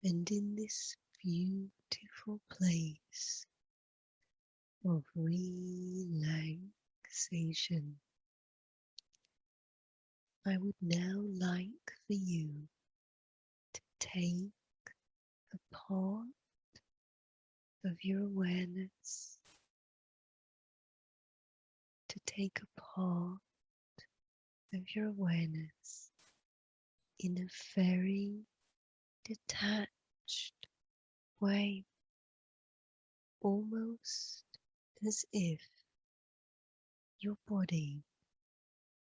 And in this beautiful place of relaxation, I would now like for you to take a part of your awareness, to take a part of your awareness in a very detached way, almost as if your body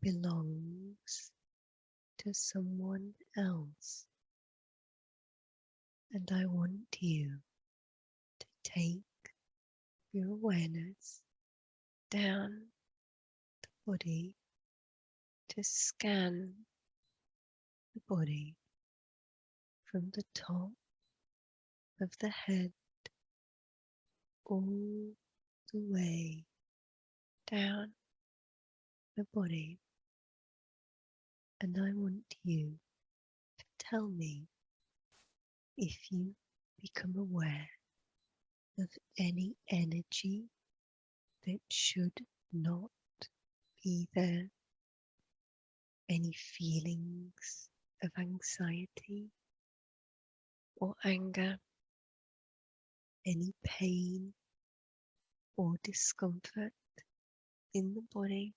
belongs to someone else. And I want you to take your awareness down the body, to scan the body from the top of the head all the way down the body. And I want you to tell me if you become aware of any energy that should not be there, any feelings of anxiety or anger, any pain or discomfort in the body.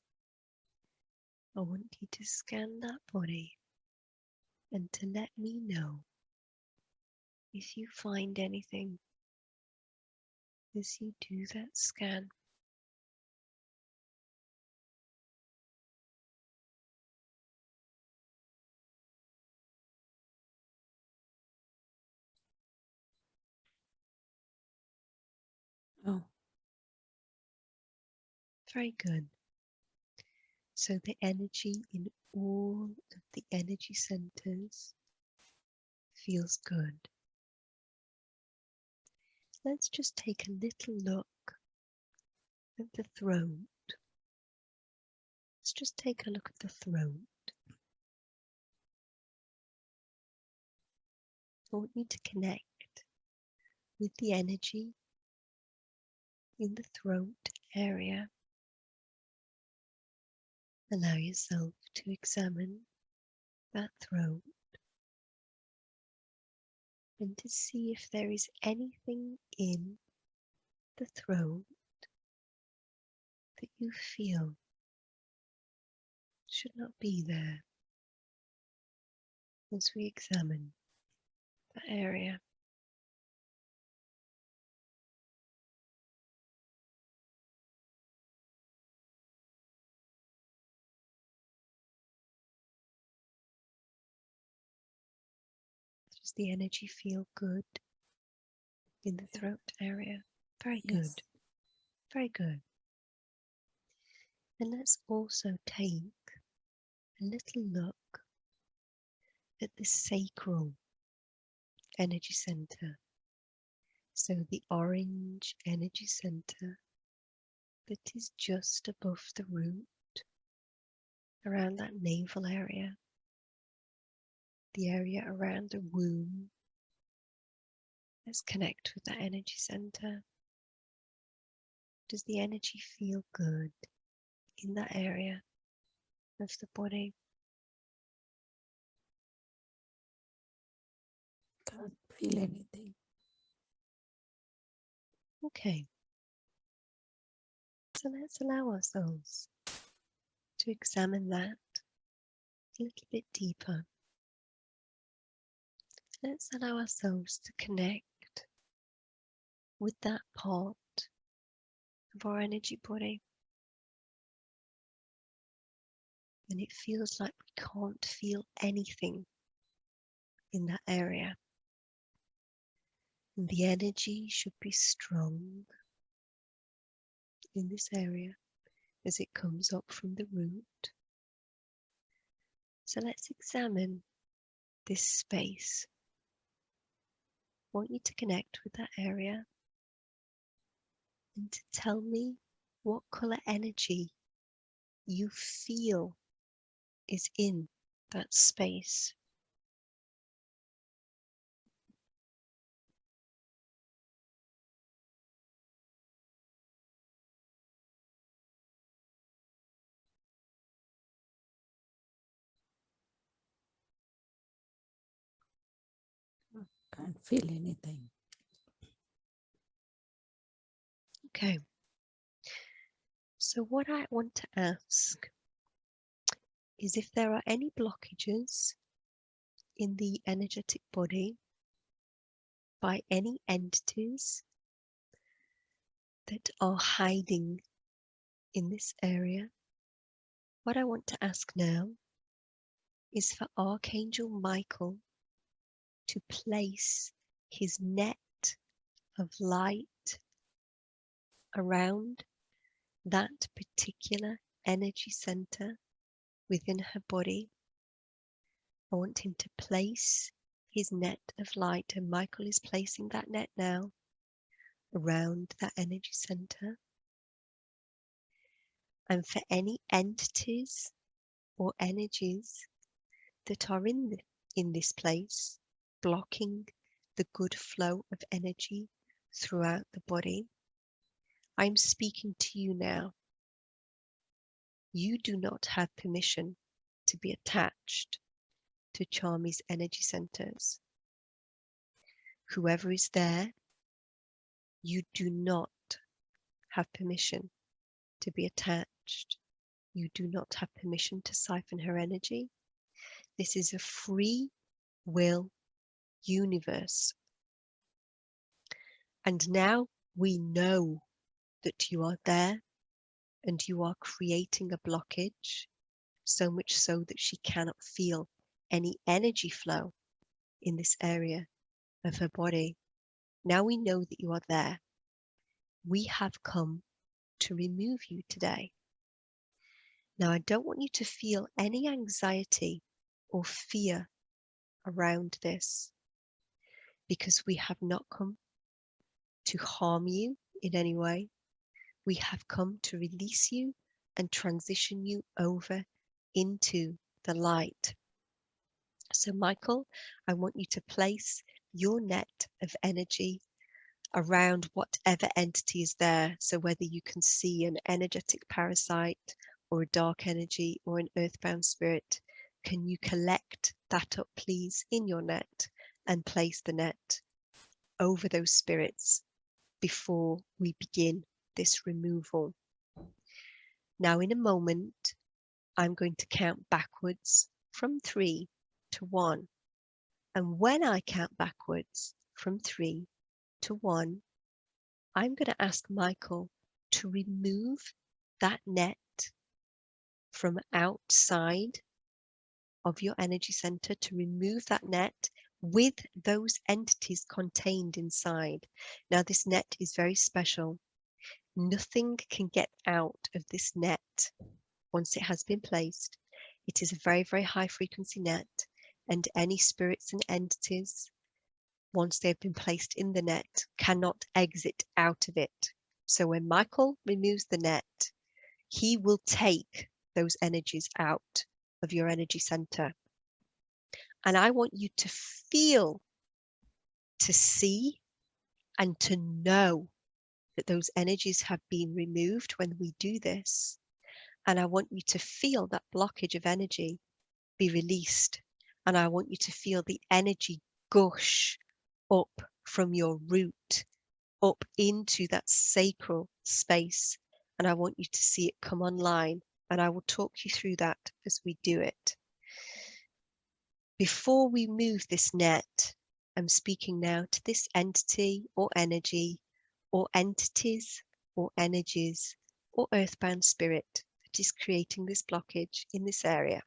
I want you to scan that body and to let me know if you find anything as you do that scan. Oh, Very good. So the energy in all of the energy centers feels good. Let's just take a little look at the throat. Let's just take a look at the throat. I want you to connect with the energy in the throat area. Allow yourself to examine that throat and to see if there is anything in the throat that you feel should not be there as we examine that area. Does the energy feel good in the throat area? Very yes. good. Very good. And let's also take a little look at the sacral energy center. So the orange energy center that is just above the root, around that navel area, the area around the womb. Let's connect with that energy center. Does the energy feel good in that area of the body? Can't feel anything. Okay. So let's allow ourselves to examine that a little bit deeper. Let's allow ourselves to connect with that part of our energy body. And it feels like we can't feel anything in that area. And the energy should be strong in this area as it comes up from the root. So let's examine this space. I want you to connect with that area and to tell me what color energy you feel is in that space. Can't feel anything. Okay. So what I want to ask is if there are any blockages in the energetic body by any entities that are hiding in this area. What I want to ask now is for Archangel Michael to place his net of light around that particular energy center within her body. I want him to place his net of light, and Michael is placing that net now around that energy center. And for any entities or energies that are in this place, blocking the good flow of energy throughout the body, I'm speaking to you now. You do not have permission to be attached to Charmy's energy centers. Whoever is there, you do not have permission to be attached. You do not have permission to siphon her energy. This is a free will universe. And now we know that you are there and you are creating a blockage, so much so that she cannot feel any energy flow in this area of her body. Now we know that you are there. We have come to remove you today. Now, I don't want you to feel any anxiety or fear around this, because we have not come to harm you in any way. We have come to release you and transition you over into the light. So, Michael, I want you to place your net of energy around whatever entity is there. So whether you can see an energetic parasite or a dark energy or an earthbound spirit, can you collect that up, please, in your net and place the net over those spirits before we begin this removal. Now, in a moment, I'm going to count backwards from 3 to 1. And when I count backwards from 3 to 1, I'm going to ask Michael to remove that net from outside of your energy center, to remove that net with those entities contained inside. Now, this net is very special. Nothing can get out of this net once it has been placed. It is a very, very high frequency net, and any spirits and entities, once they've been placed in the net, cannot exit out of it. So when Michael removes the net, he will take those energies out of your energy center. And I want you to feel, to see, and to know that those energies have been removed when we do this. And I want you to feel that blockage of energy be released. And I want you to feel the energy gush up from your root, up into that sacral space. And I want you to see it come online. And I will talk you through that as we do it. Before we move this net, I'm speaking now to this entity or energy, or entities or energies, or earthbound spirit that is creating this blockage in this area.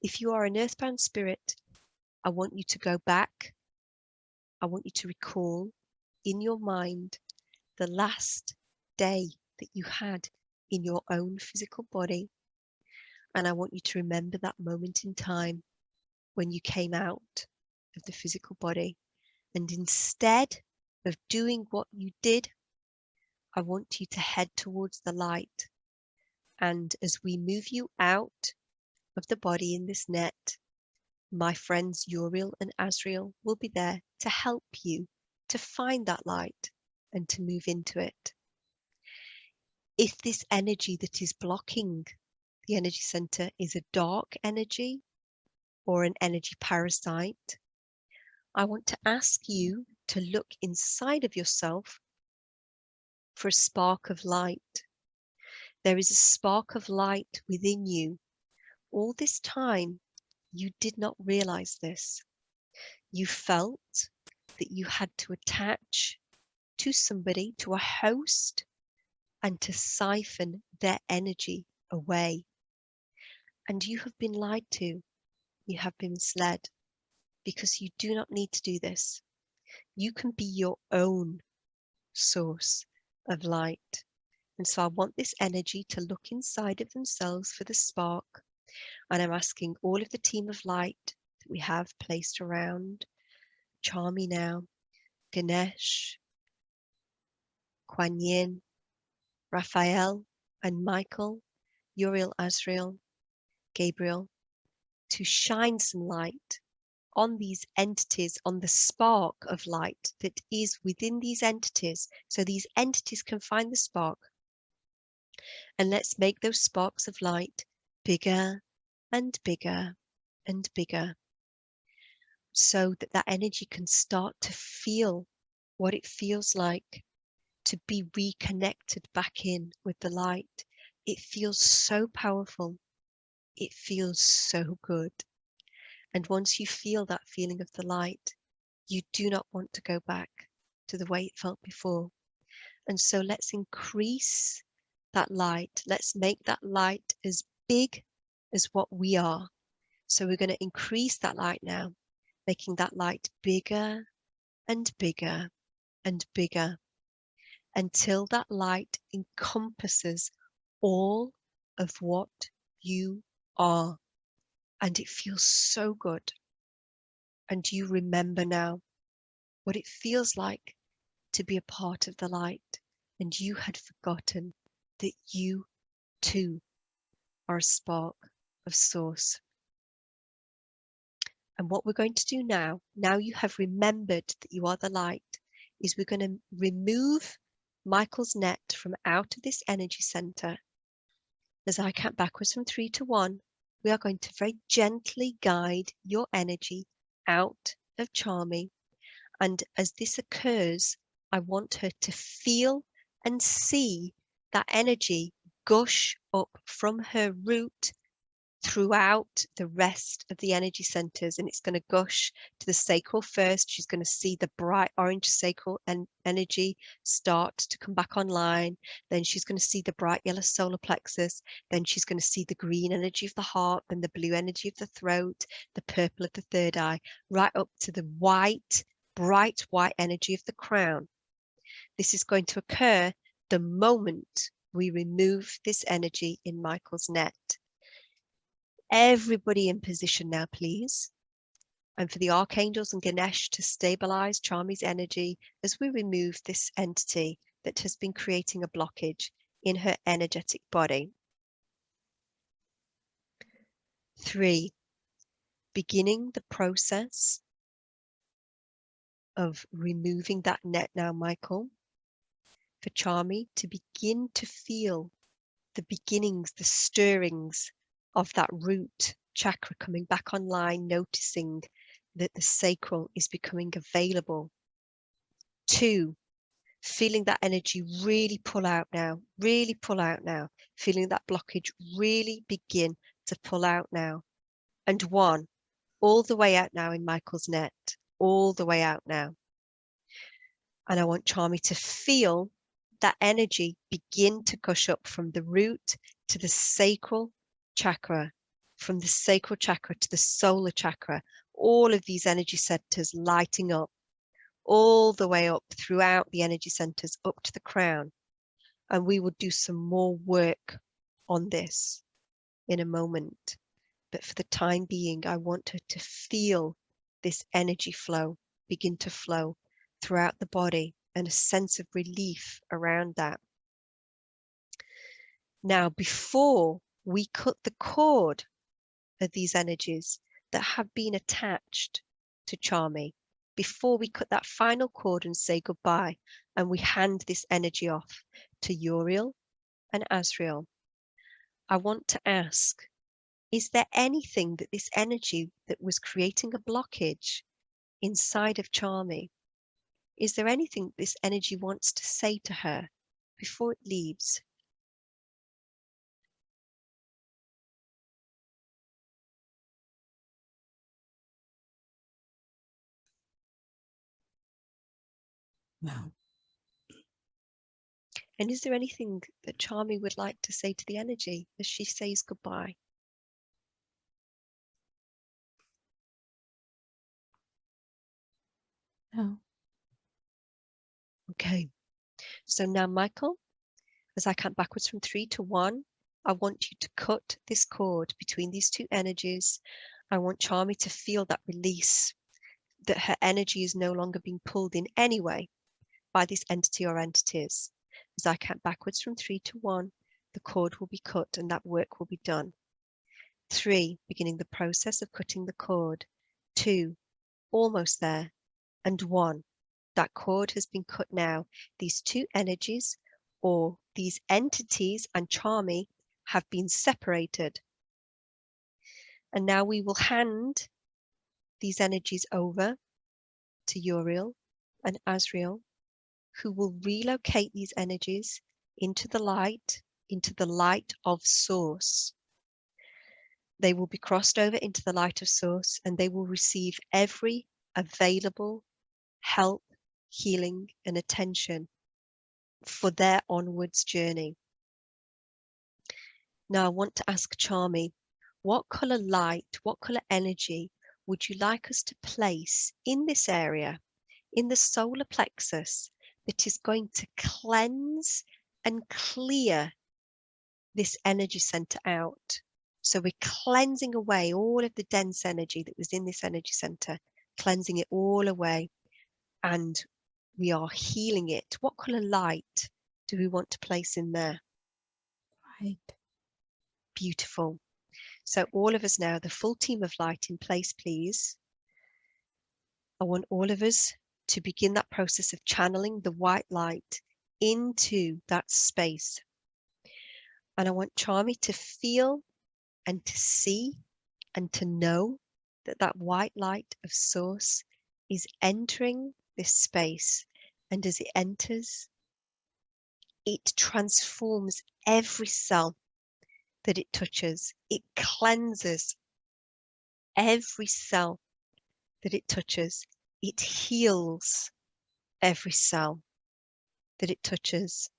If you are an earthbound spirit, I want you to go back. I want you to recall in your mind the last day that you had in your own physical body. And I want you to remember that moment in time when you came out of the physical body. And instead of doing what you did, I want you to head towards the light. And as we move you out of the body in this net, my friends Uriel and Azrael will be there to help you to find that light and to move into it. If this energy that is blocking the energy center is a dark energy or an energy parasite, I want to ask you to look inside of yourself for a spark of light. There is a spark of light within you. All this time, you did not realize this. You felt that you had to attach to somebody, to a host, and to siphon their energy away. And you have been lied to. You have been misled, because you do not need to do this. You can be your own source of light. And so I want this energy to look inside of themselves for the spark. And I'm asking all of the team of light that we have placed around Charmy now, Ganesh, Kuan Yin, Raphael, and Michael, Uriel, Azrael, Gabriel, to shine some light on these entities, on the spark of light that is within these entities, so these entities can find the spark. And let's make those sparks of light bigger and bigger and bigger, so that that energy can start to feel what it feels like to be reconnected back in with the light. It feels so powerful. It feels so good. And once you feel that feeling of the light, you do not want to go back to the way it felt before. And so let's increase that light. Let's make that light as big as what we are. So we're going to increase that light now, making that light bigger and bigger and bigger, until that light encompasses all of what you are. And it feels so good. And you remember now what it feels like to be a part of the light, and you had forgotten that you too are a spark of source. And what we're going to do now you have remembered that you are the light, is we're going to remove Michael's net from out of this energy center. As I count backwards from 3 to 1, we are going to very gently guide your energy out of Charmy. And as this occurs, I want her to feel and see that energy gush up from her root throughout the rest of the energy centers. And it's going to gush to the sacral first. She's going to see the bright orange sacral energy start to come back online. Then she's going to see the bright yellow solar plexus. Then she's going to see the green energy of the heart, then the blue energy of the throat, the purple of the third eye, right up to the white, bright white energy of the crown. This is going to occur the moment we remove this energy in Michael's net. Everybody in position now, please. And for the Archangels and Ganesh to stabilize Charmy's energy as we remove this entity that has been creating a blockage in her energetic body. 3, beginning the process of removing that net now, Michael, for Charmy to begin to feel the beginnings, the stirrings of that root chakra coming back online, noticing that the sacral is becoming available. 2, feeling that energy really pull out now, feeling that blockage really begin to pull out now. And 1, all the way out now in Michael's net, all the way out now. And I want Charmy to feel that energy begin to gush up from the root to the sacral chakra, from the sacral chakra to the solar chakra, all of these energy centers lighting up, all the way up throughout the energy centers up to the crown. And we will do some more work on this in a moment. But for the time being, I want her to feel this energy flow begin to flow throughout the body, and a sense of relief around that. Now, before we cut the cord of these energies that have been attached to Charmy, before we cut that final cord and say goodbye, and we hand this energy off to Uriel and Azrael, I want to ask, is there anything that this energy that was creating a blockage, inside of Charmy, is there anything this energy wants to say to her before it leaves? No. And is there anything that Charmy would like to say to the energy as she says goodbye? No. Okay, so now Michael, as I count backwards from 3 to 1, I want you to cut this cord between these two energies. I want Charmy to feel that release, that her energy is no longer being pulled in any way by this entity or entities. As I count backwards from 3 to 1, the cord will be cut and that work will be done. 3, beginning the process of cutting the cord. 2, almost there. And 1, that cord has been cut now. These two energies or these entities and Charmy have been separated. And now we will hand these energies over to Uriel and Azrael, who will relocate these energies into the light of Source. They will be crossed over into the light of Source and they will receive every available help, healing, and attention for their onwards journey. Now I want to ask Charmy, what color light, what color energy would you like us to place in this area, in the solar plexus, that is going to cleanse and clear this energy center out? So we're cleansing away all of the dense energy that was in this energy center, cleansing it all away, and we are healing it. What color light do we want to place in there? Right. Beautiful. So all of us now, the full team of light in place, please. I want all of us to begin that process of channeling the white light into that space. And I want Charmy to feel and to see and to know that that white light of Source is entering this space. And as it enters, it transforms every cell that it touches. It cleanses every cell that it touches. It heals every cell that it touches.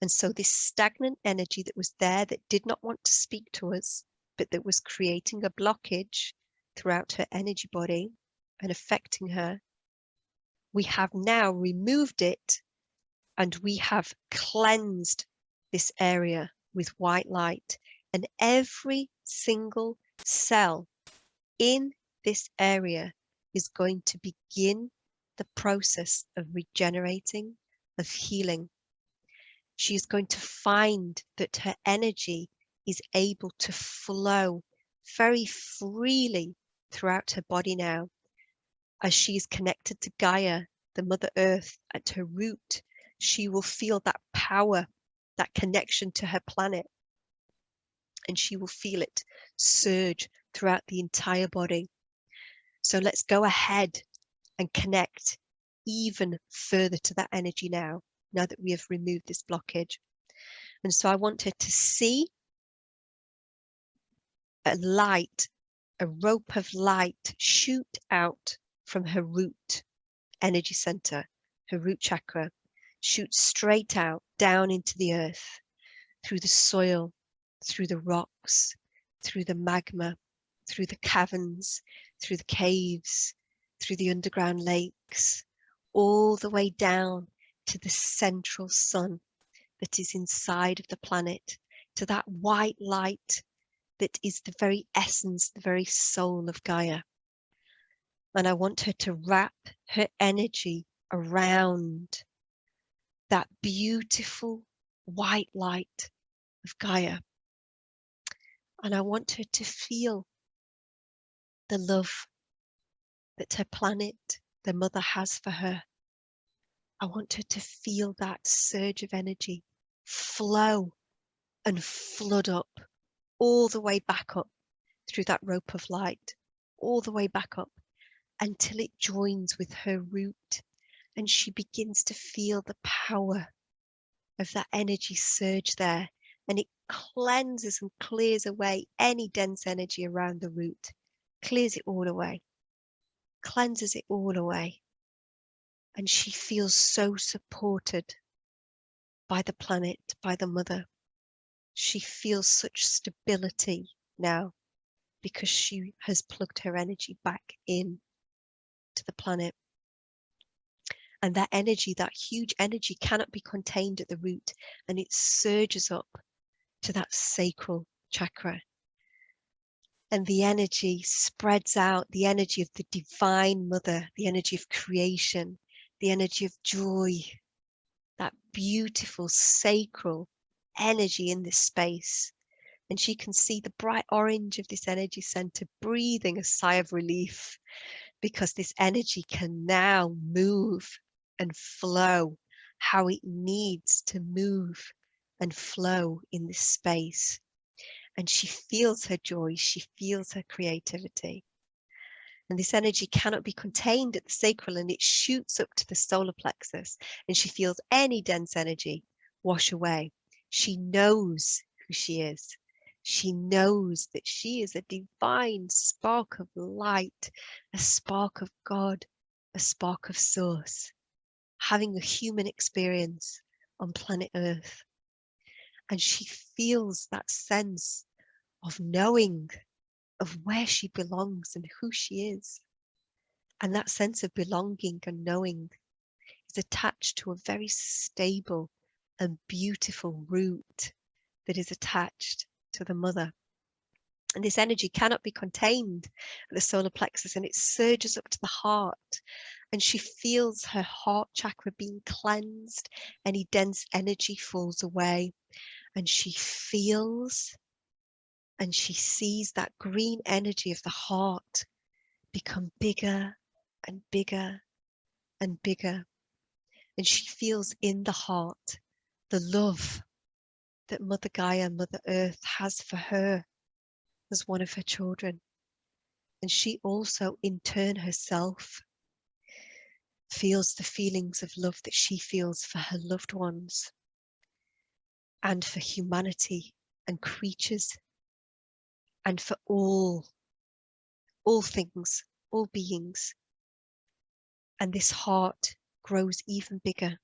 And so this stagnant energy that was there, that did not want to speak to us, but that was creating a blockage throughout her energy body and affecting her, we have now removed it and we have cleansed this area with white light. And every single cell in this area is going to begin the process of regenerating, of healing. She is going to find that her energy is able to flow very freely throughout her body now. As she is connected to Gaia, the Mother Earth, at her root, she will feel that power, that connection to her planet. And she will feel it surge throughout the entire body. So let's go ahead and connect even further to that energy now that we have removed this blockage. And so I want her to see a light, a rope of light shoot out from her root energy center, her root chakra, shoot straight out down into the earth, through the soil, through the rocks, through the magma, through the caverns, through the caves, through the underground lakes, all the way down to the central sun that is inside of the planet, to that white light that is the very essence, the very soul of Gaia. And I want her to wrap her energy around that beautiful white light of Gaia. And I want her to feel the love that her planet, the mother, has for her. I want her to feel that surge of energy flow and flood up, all the way back up through that rope of light, all the way back up. until it joins with her root, and she begins to feel the power of that energy surge there, and it cleanses and clears away any dense energy around the root, clears it all away, cleanses it all away. And she feels so supported by the planet, by the mother. She feels such stability now because she has plugged her energy back in to the planet. And that energy, that huge energy, cannot be contained at the root, and it surges up to that sacral chakra. And the energy spreads out, the energy of the divine mother, the energy of creation, the energy of joy, that beautiful sacral energy in this space. And she can see the bright orange of this energy center breathing a sigh of relief, because this energy can now move and flow how it needs to move and flow in this space. And she feels her joy, she feels her creativity. And this energy cannot be contained at the sacral, and it shoots up to the solar plexus, and she feels any dense energy wash away. She knows who she is. She knows that she is a divine spark of light, a spark of God, a spark of source, having a human experience on planet Earth. And she feels that sense of knowing of where she belongs and who she is. And that sense of belonging and knowing is attached to a very stable and beautiful root that is attached to the mother. And this energy cannot be contained at the solar plexus, and it surges up to the heart. And she feels her heart chakra being cleansed. Any dense energy falls away. And she feels and she sees that green energy of the heart become bigger and bigger and bigger. And she feels in the heart the love that Mother Gaia, Mother Earth has for her as one of her children. And she also, in turn herself, feels the feelings of love that she feels for her loved ones and for humanity and creatures and for all things, all beings. And this heart grows even bigger.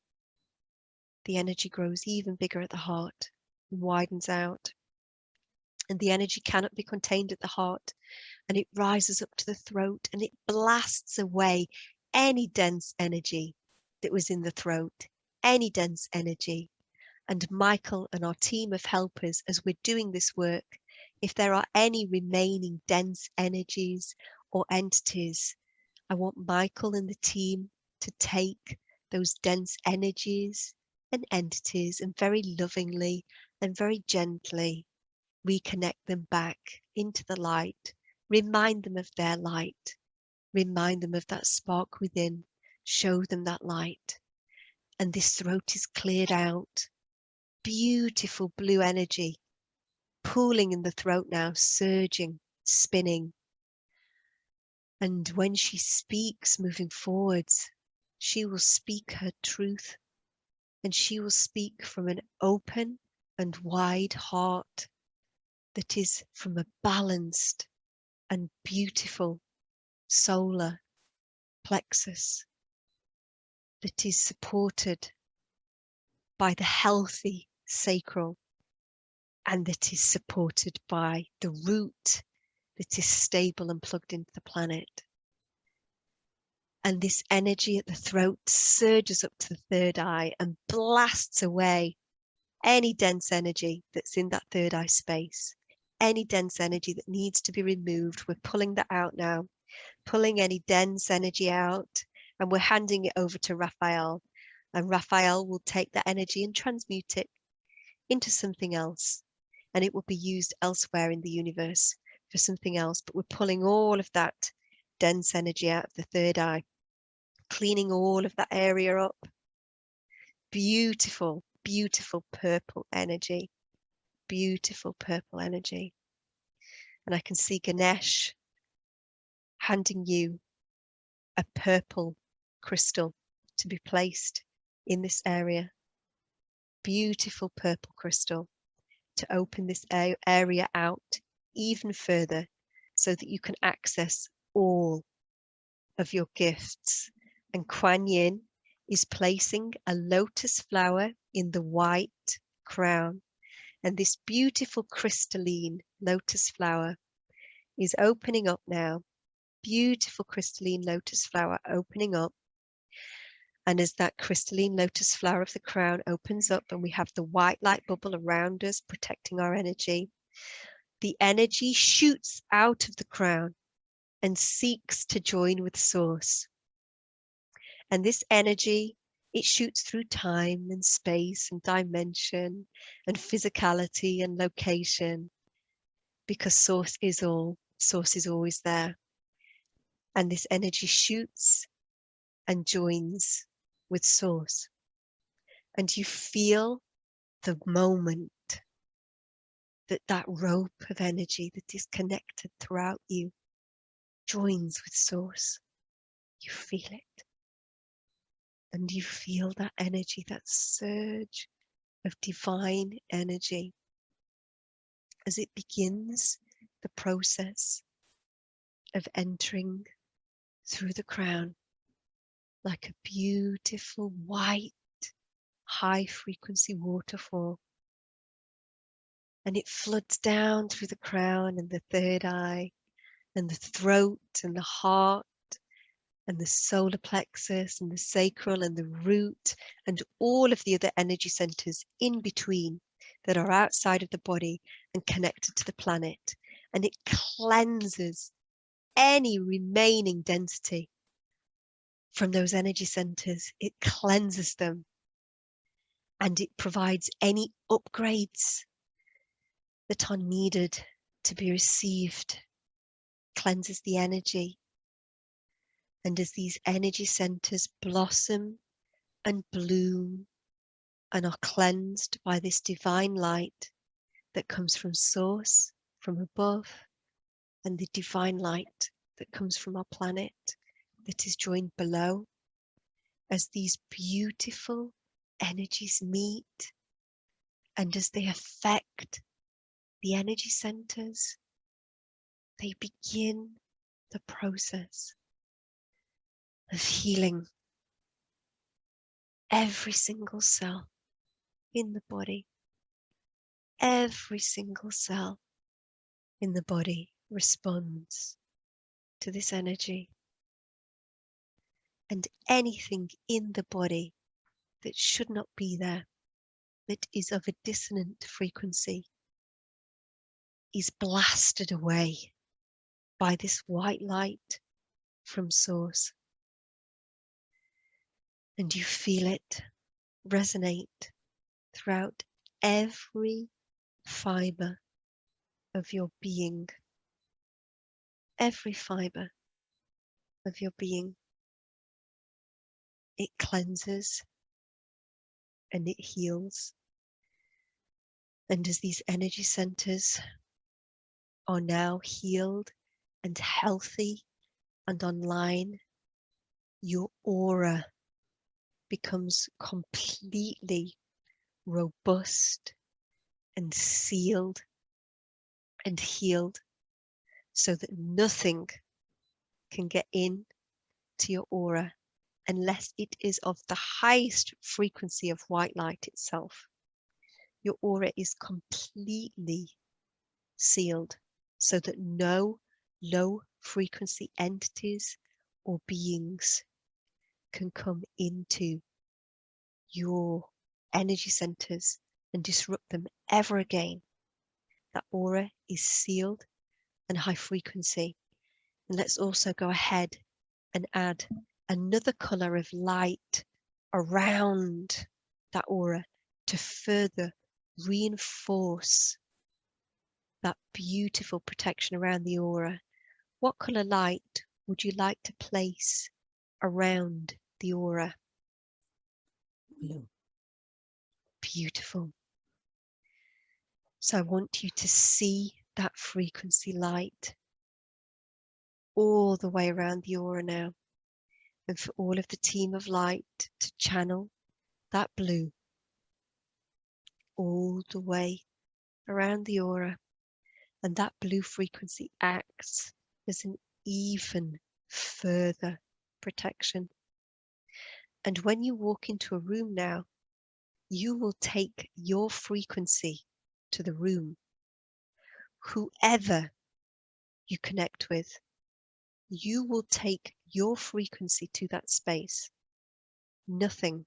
The energy grows even bigger at the heart and widens out. And the energy cannot be contained at the heart, and it rises up to the throat, and it blasts away any dense energy that was in the throat, any dense energy. And Michael and our team of helpers, as we're doing this work, if there are any remaining dense energies or entities, I want Michael and the team to take those dense energies and entities and very lovingly and very gently reconnect them back into the light, remind them of their light, remind them of that spark within, show them that light. And this throat is cleared out. Beautiful blue energy pooling in the throat now, surging, spinning. And when she speaks moving forwards, she will speak her truth, and she will speak from an open and wide heart that is from a balanced and beautiful solar plexus that is supported by the healthy sacral, and that is supported by the root that is stable and plugged into the planet. And this energy at the throat surges up to the third eye and blasts away any dense energy that's in that third eye space, any dense energy that needs to be removed. We're pulling that out now, pulling any dense energy out, and we're handing it over to Raphael. And Raphael will take that energy and transmute it into something else, and it will be used elsewhere in the universe for something else. But we're pulling all of that dense energy out of the third eye, cleaning all of that area up. Beautiful, beautiful purple energy, beautiful purple energy. And I can see Ganesh handing you a purple crystal to be placed in this area. Beautiful purple crystal to open this area out even further so that you can access all of your gifts. And Kuan Yin is placing a lotus flower in the white crown. And this beautiful crystalline lotus flower is opening up now. Beautiful crystalline lotus flower opening up. And as that crystalline lotus flower of the crown opens up and we have the white light bubble around us protecting our energy, the energy shoots out of the crown and seeks to join with source. And this energy, it shoots through time and space and dimension and physicality and location, because source is all, source is always there. And this energy shoots and joins with source. And you feel the moment that that rope of energy that is connected throughout you joins with source. You feel it. And you feel that energy, that surge of divine energy as it begins the process of entering through the crown like a beautiful white high frequency waterfall. And it floods down through the crown and the third eye and the throat and the heart and the solar plexus and the sacral and the root and all of the other energy centers in between that are outside of the body and connected to the planet. And it cleanses any remaining density from those energy centers. It cleanses them and it provides any upgrades that are needed to be received, cleanses the energy. And as these energy centers blossom and bloom and are cleansed by this divine light that comes from source, from above, and the divine light that comes from our planet that is joined below, as these beautiful energies meet and as they affect the energy centers, they begin the process of healing every single cell in the body. Every single cell in the body responds to this energy. And anything in the body that should not be there, that is of a dissonant frequency, is blasted away by this white light from source. And you feel it resonate throughout every fiber of your being. Every fiber of your being. It cleanses and it heals. And as these energy centers are now healed and healthy and online, your aura becomes completely robust and sealed and healed, so that nothing can get in to your aura unless it is of the highest frequency of white light itself. Your aura is completely sealed so that no low frequency entities or beings can come into your energy centers and disrupt them ever again. That aura is sealed and high frequency. And let's also go ahead and add another color of light around that aura to further reinforce that beautiful protection around the aura. What color light would you like to place around the aura? Blue. Beautiful. So I want you to see that frequency light all the way around the aura now. and for all of the team of light to channel that blue all the way around the aura. And that blue frequency acts as an even further protection. And when you walk into a room now, you will take your frequency to the room. Whoever you connect with, you will take your frequency to that space. Nothing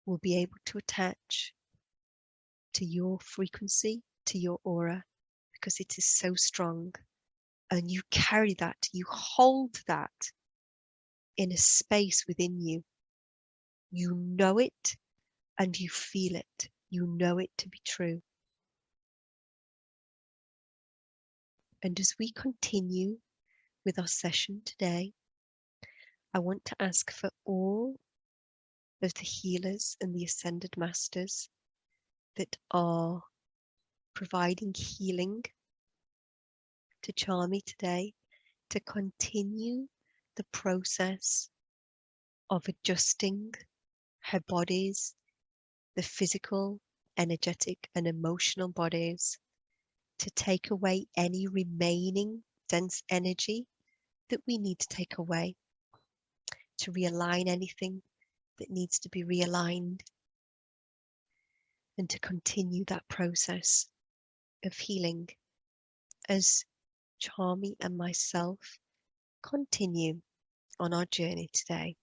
will be able to attach to your frequency, to your aura, because it is so strong. And you carry that, you hold that in a space within you. You know it and you feel it. You know it to be true. And as we continue with our session today, I want to ask for all of the healers and the Ascended Masters that are providing healing to Charmy today to continue the process of adjusting her bodies, the physical, energetic, and emotional bodies, to take away any remaining dense energy that we need to take away, to realign anything that needs to be realigned, and to continue that process of healing as Charmy and myself continue on our journey today.